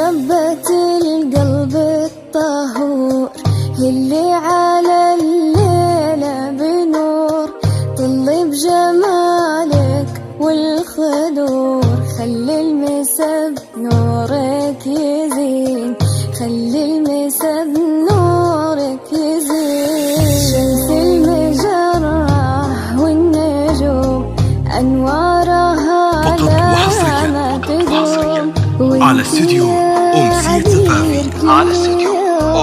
محبة القلب الطهور اللي على الليلة بنور، طلي بجمالك والخدور، خلي المسا بنورك يزين، خلي المسا بنورك يزين. شمس المجرة والنجوم أنوارها لا تدوم، على استوديو أمسية زفافي، على استوديو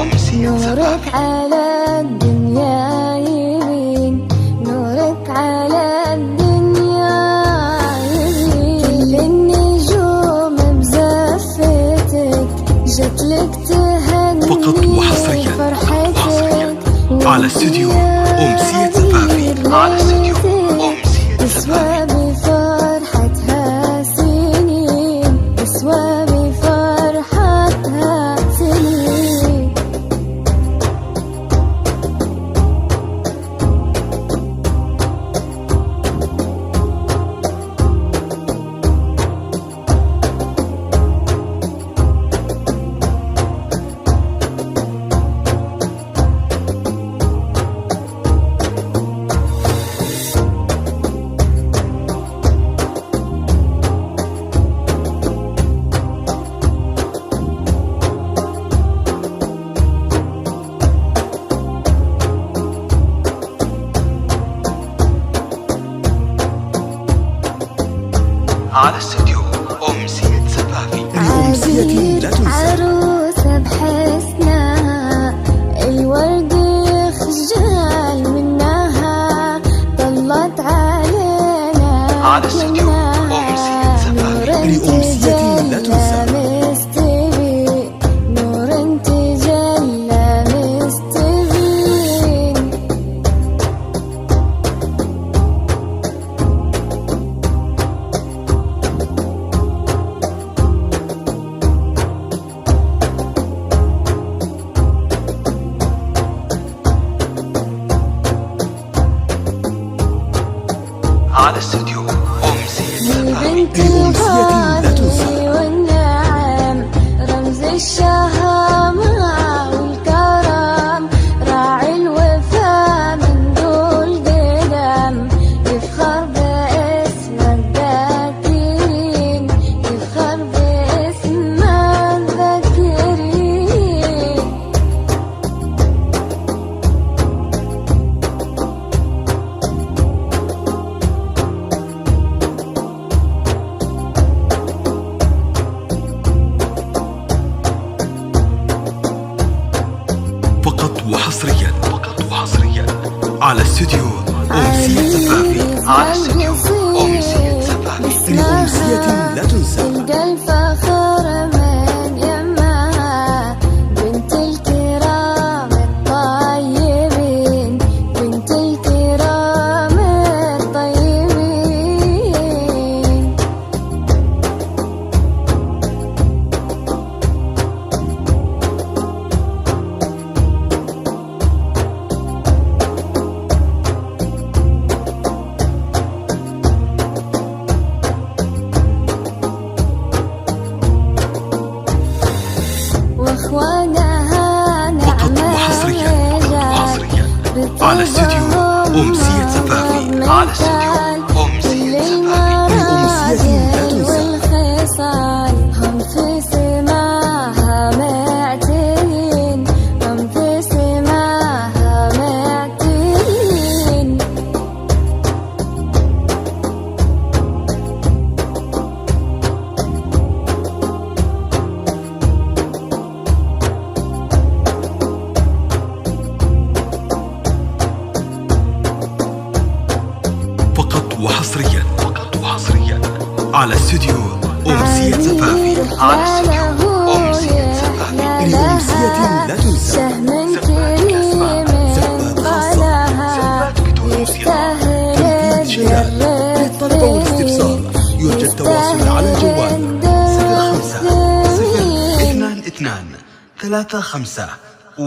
أمسية نورك على الدنيا يبين، نورك على الدنيا يبين. كل النجوم بزفتك جتلك تهني فقط وحصريا فرحتك، على استوديو أمسية زفافي، على استوديو أمسية زفافي. بفرحتها سنين، تسوى بفرحتها سنين. على استوديو أمسية زفافي، أمسية لا تنسى. عروسة بحسنها الورد يخجل منها، طلت علينا على استوديو أمسية زفافي، أمسية لا تنسى. مستبين نور تجلى مستبين. على استوديو أمسية زفافي، بنت الغالي والنعم، رمز الشهامة والكرم، راعي الوفا من دول قدم، يفخر باسم الذاكرين، يفخر باسم الذاكرين. فقط وحصريا على استوديو أمسية زفافي، على استوديو أمسية زفافي. أمسية لا تنسى. تلقى الفخر من يمها، بنت الكرام الطيبين، بنت الكرام الطيبين. واخوانها نعمة على استوديو أمسية زفافي، على استوديو أمسية زفافي. والخصال هم في سماها معتلين، هم في سماها معتلين. فقط وحصريا على استوديو أمسية زفافي، على استوديو أمسية زفافي. أمسية لا تنسى. شهم كريم قالها يستاهل للطلب والاستفسار يرجى التواصل على الجوال 05 0 2 2 3 5